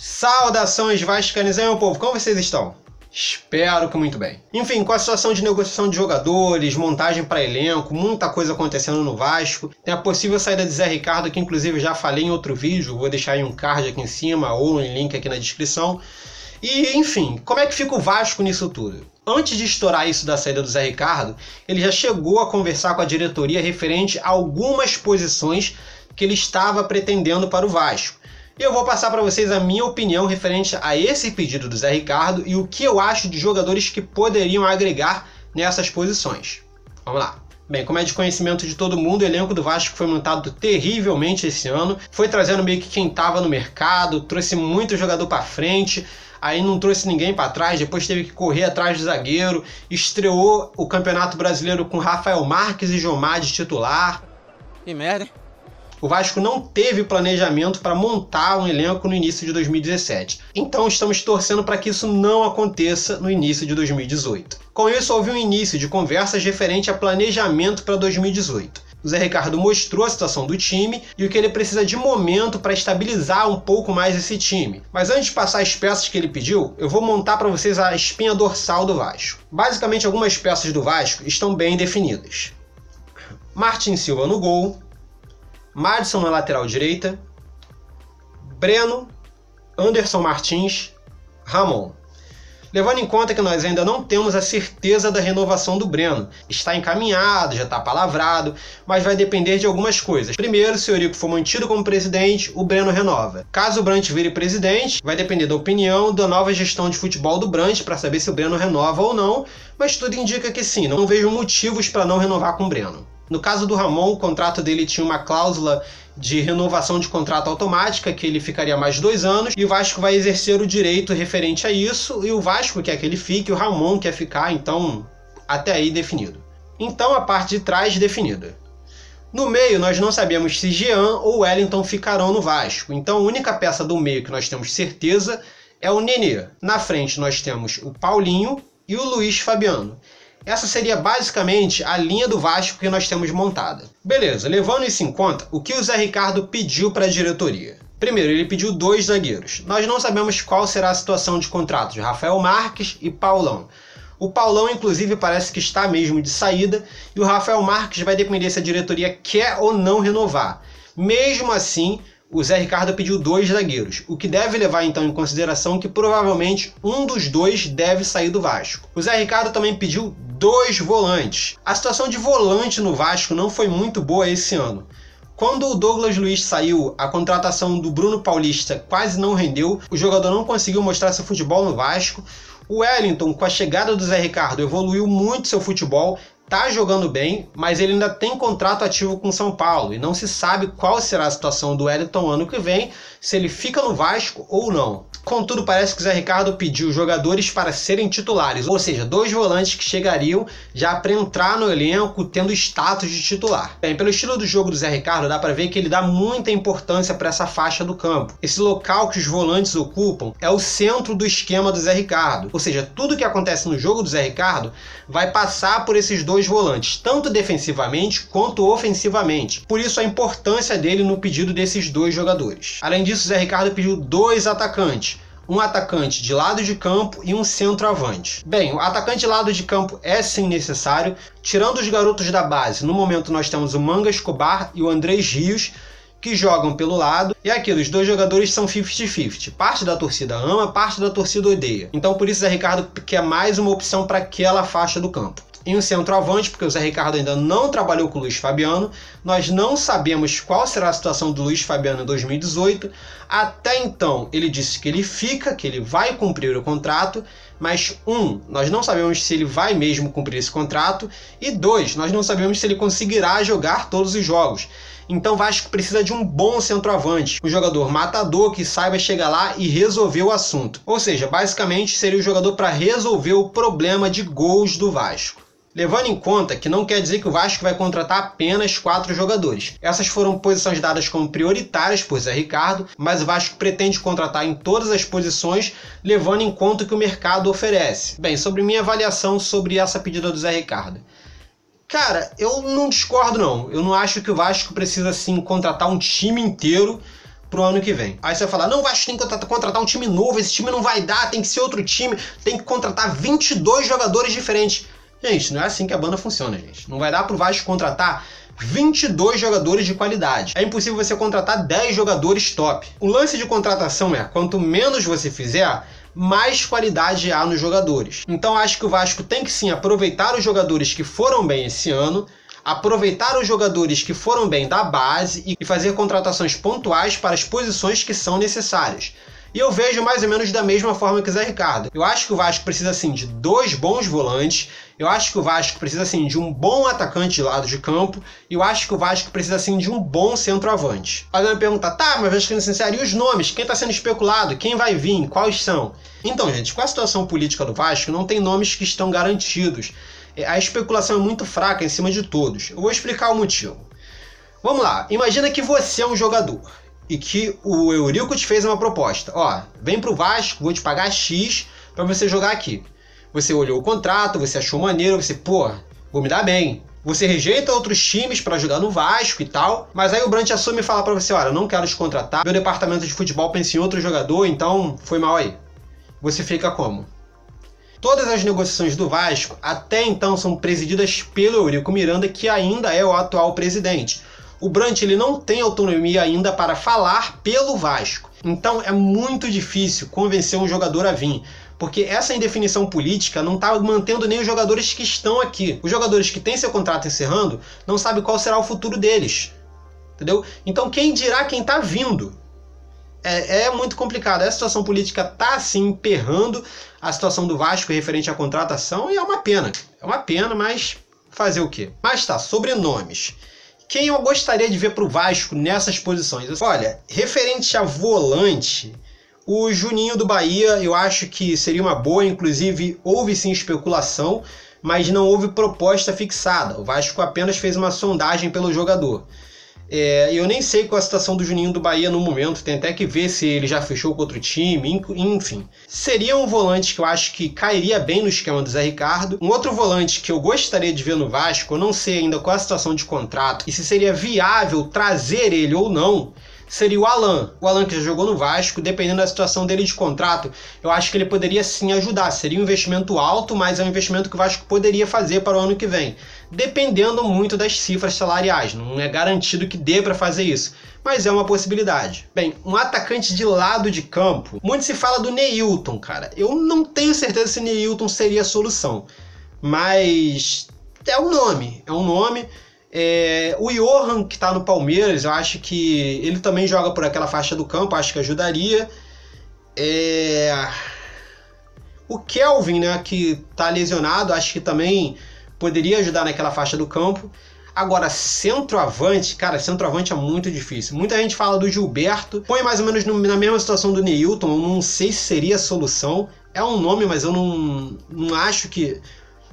Saudações vascaínos, meu povo, como vocês estão? Espero que muito bem. Enfim, com a situação de negociação de jogadores, montagem para elenco, muita coisa acontecendo no Vasco, tem a possível saída de Zé Ricardo, que inclusive já falei em outro vídeo, vou deixar aí um card aqui em cima ou um link aqui na descrição. E, enfim, como é que fica o Vasco nisso tudo? Antes de estourar isso da saída do Zé Ricardo, ele já chegou a conversar com a diretoria referente a algumas posições que ele estava pretendendo para o Vasco. E eu vou passar para vocês a minha opinião referente a esse pedido do Zé Ricardo e o que eu acho de jogadores que poderiam agregar nessas posições. Vamos lá. Bem, como é de conhecimento de todo mundo, o elenco do Vasco foi montado terrivelmente esse ano. Foi trazendo meio que quem estava no mercado, trouxe muito jogador para frente, aí não trouxe ninguém para trás, depois teve que correr atrás do zagueiro, estreou o Campeonato Brasileiro com Rafael Marques e Jomar de titular. Que merda, hein? O Vasco não teve planejamento para montar um elenco no início de 2017. Então estamos torcendo para que isso não aconteça no início de 2018. Com isso, houve um início de conversas referente a planejamento para 2018. O Zé Ricardo mostrou a situação do time e o que ele precisa de momento para estabilizar um pouco mais esse time. Mas antes de passar as peças que ele pediu, eu vou montar para vocês a espinha dorsal do Vasco. Basicamente, algumas peças do Vasco estão bem definidas. Martin Silva no gol, Madison na lateral direita, Breno, Anderson Martins, Ramon. Levando em conta que nós ainda não temos a certeza da renovação do Breno. Está encaminhado, já está palavrado, mas vai depender de algumas coisas. Primeiro, se o Eurico for mantido como presidente, o Breno renova. Caso o Brant vire presidente, vai depender da opinião da nova gestão de futebol do Brant para saber se o Breno renova ou não, mas tudo indica que sim, não vejo motivos para não renovar com o Breno. No caso do Ramon, o contrato dele tinha uma cláusula de renovação de contrato automática, que ele ficaria mais 2 anos, e o Vasco vai exercer o direito referente a isso, e o Vasco quer que ele fique, o Ramon quer ficar, então até aí definido. Então a parte de trás definida. No meio, nós não sabemos se Jean ou Wellington ficarão no Vasco, então a única peça do meio que nós temos certeza é o Nenê. Na frente nós temos o Paulinho e o Luiz Fabiano. Essa seria basicamente a linha do Vasco que nós temos montada. Beleza, levando isso em conta, o que o Zé Ricardo pediu para a diretoria? Primeiro, ele pediu 2 zagueiros. Nós não sabemos qual será a situação de contrato de Rafael Marques e Paulão. O Paulão, inclusive, parece que está mesmo de saída, e o Rafael Marques vai depender se a diretoria quer ou não renovar. Mesmo assim, o Zé Ricardo pediu 2 zagueiros, o que deve levar então em consideração que provavelmente um dos 2 deve sair do Vasco. O Zé Ricardo também pediu 2 volantes. A situação de volante no Vasco não foi muito boa esse ano. Quando o Douglas Luiz saiu, a contratação do Bruno Paulista quase não rendeu, o jogador não conseguiu mostrar seu futebol no Vasco. O Wellington, com a chegada do Zé Ricardo, evoluiu muito seu futebol, tá jogando bem, mas ele ainda tem contrato ativo com São Paulo e não se sabe qual será a situação do Wellington ano que vem, se ele fica no Vasco ou não. Contudo, parece que o Zé Ricardo pediu jogadores para serem titulares, ou seja, 2 volantes que chegariam já para entrar no elenco tendo status de titular. Bem, pelo estilo do jogo do Zé Ricardo, dá para ver que ele dá muita importância para essa faixa do campo. Esse local que os volantes ocupam é o centro do esquema do Zé Ricardo, ou seja, tudo que acontece no jogo do Zé Ricardo vai passar por esses 2 volantes, tanto defensivamente quanto ofensivamente. Por isso a importância dele no pedido desses 2 jogadores. Além disso, o Zé Ricardo pediu 2 atacantes. Um atacante de lado de campo e um centroavante. Bem, o atacante de lado de campo é sim necessário. Tirando os garotos da base, no momento nós temos o Manga Escobar e o Andrés Rios, que jogam pelo lado. E aquilo, os 2 jogadores são 50-50. Parte da torcida ama, parte da torcida odeia. Então por isso o Zé Ricardo quer mais uma opção para aquela faixa do campo. E um centroavante, porque o Zé Ricardo ainda não trabalhou com o Luiz Fabiano. Nós não sabemos qual será a situação do Luiz Fabiano em 2018. Até então, ele disse que ele fica, que ele vai cumprir o contrato. Mas, nós não sabemos se ele vai mesmo cumprir esse contrato. E 2, nós não sabemos se ele conseguirá jogar todos os jogos. Então o Vasco precisa de um bom centroavante, um jogador matador que saiba chegar lá e resolver o assunto. Ou seja, basicamente seria o jogador para resolver o problema de gols do Vasco. Levando em conta que não quer dizer que o Vasco vai contratar apenas 4 jogadores. Essas foram posições dadas como prioritárias por Zé Ricardo, mas o Vasco pretende contratar em todas as posições, levando em conta o que o mercado oferece. Bem, sobre minha avaliação sobre essa pedida do Zé Ricardo. Cara, eu não discordo não. Eu não acho que o Vasco precisa sim contratar um time inteiro pro ano que vem. Aí você vai falar, não, o Vasco tem que contratar um time novo, esse time não vai dar, tem que ser outro time, tem que contratar 22 jogadores diferentes. Gente, não é assim que a banda funciona, gente. Não vai dar pro Vasco contratar 22 jogadores de qualidade. É impossível você contratar 10 jogadores top. O lance de contratação é, quanto menos você fizer, mais qualidade há nos jogadores. Então acho que o Vasco tem que sim aproveitar os jogadores que foram bem esse ano, aproveitar os jogadores que foram bem da base e fazer contratações pontuais para as posições que são necessárias. E eu vejo mais ou menos da mesma forma que o Zé Ricardo. Eu acho que o Vasco precisa sim de 2 bons volantes, eu acho que o Vasco precisa sim de um bom atacante de lado de campo, e eu acho que o Vasco precisa sim de um bom centroavante. Alguém me pergunta, tá, mas Vasco sincero, e os nomes? Quem está sendo especulado? Quem vai vir? Quais são? Então, gente, com a situação política do Vasco, não tem nomes que estão garantidos. A especulação é muito fraca em cima de todos. Eu vou explicar o motivo. Vamos lá, imagina que você é um jogador e que o Eurico te fez uma proposta. Ó, vem pro Vasco, vou te pagar X para você jogar aqui. Você olhou o contrato, você achou maneiro, você, pô, vou me dar bem. Você rejeita outros times para jogar no Vasco e tal, mas aí o Brant assume e fala para você, olha, não quero te contratar, meu departamento de futebol pensa em outro jogador, então foi mal aí. Você fica como? Todas as negociações do Vasco até então são presididas pelo Eurico Miranda, que ainda é o atual presidente. O Brant ele não tem autonomia ainda para falar pelo Vasco. Então é muito difícil convencer um jogador a vir, porque essa indefinição política não está mantendo nem os jogadores que estão aqui. Os jogadores que têm seu contrato encerrando não sabem qual será o futuro deles. Entendeu? Então quem dirá quem está vindo? É muito complicado. A situação política está assim emperrando a situação do Vasco referente à contratação e é uma pena. É uma pena, mas fazer o quê? Mas tá, sobrenomes. Quem eu gostaria de ver pro Vasco nessas posições? Olha, referente a volante, o Juninho do Bahia eu acho que seria uma boa, inclusive houve sim especulação, mas não houve proposta fixada. O Vasco apenas fez uma sondagem pelo jogador. Eu nem sei qual é a situação do Juninho do Bahia no momento, tem até que ver se ele já fechou com outro time, enfim. Seria um volante que eu acho que cairia bem no esquema do Zé Ricardo. Um outro volante que eu gostaria de ver no Vasco, eu não sei ainda qual é a situação de contrato e se seria viável trazer ele ou não, seria o Alan. O Alan que já jogou no Vasco, dependendo da situação dele de contrato, eu acho que ele poderia sim ajudar. Seria um investimento alto, mas é um investimento que o Vasco poderia fazer para o ano que vem. Dependendo muito das cifras salariais. Não é garantido que dê para fazer isso, mas é uma possibilidade. Bem, um atacante de lado de campo, muito se fala do Neilton, cara. Eu não tenho certeza se Neilton seria a solução, mas é um nome. O Johan, que está no Palmeiras, eu acho que ele também joga por aquela faixa do campo, acho que ajudaria. O Kelvin, né, que está lesionado, acho que também poderia ajudar naquela faixa do campo. Agora, centroavante, cara, centroavante é muito difícil. Muita gente fala do Gilberto, põe mais ou menos na mesma situação do Neilton, eu não sei se seria a solução. É um nome, mas eu não acho que...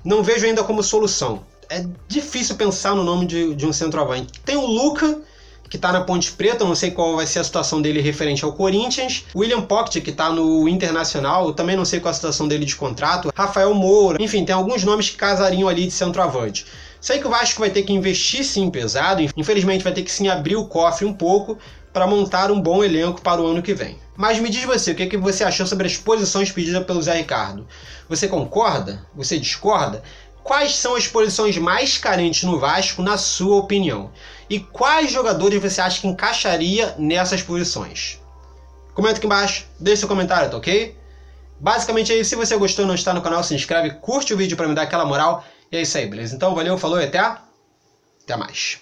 Não vejo ainda como solução. É difícil pensar no nome de um centroavante. Tem o Luca, que está na Ponte Preta, eu não sei qual vai ser a situação dele referente ao Corinthians. William Pocket, que está no Internacional, eu também não sei qual a situação dele de contrato. Rafael Moura, enfim, tem alguns nomes que casariam ali de centroavante. Sei que o Vasco vai ter que investir sim pesado, infelizmente vai ter que sim abrir o cofre um pouco para montar um bom elenco para o ano que vem. Mas me diz você, o que você achou sobre as posições pedidas pelo Zé Ricardo? Você concorda? Você discorda? Quais são as posições mais carentes no Vasco, na sua opinião? E quais jogadores você acha que encaixaria nessas posições? Comenta aqui embaixo, deixe seu comentário, tá ok? Basicamente é isso. Se você gostou e não está no canal, se inscreve, curte o vídeo para me dar aquela moral. E é isso aí, beleza? Então valeu, falou e até mais.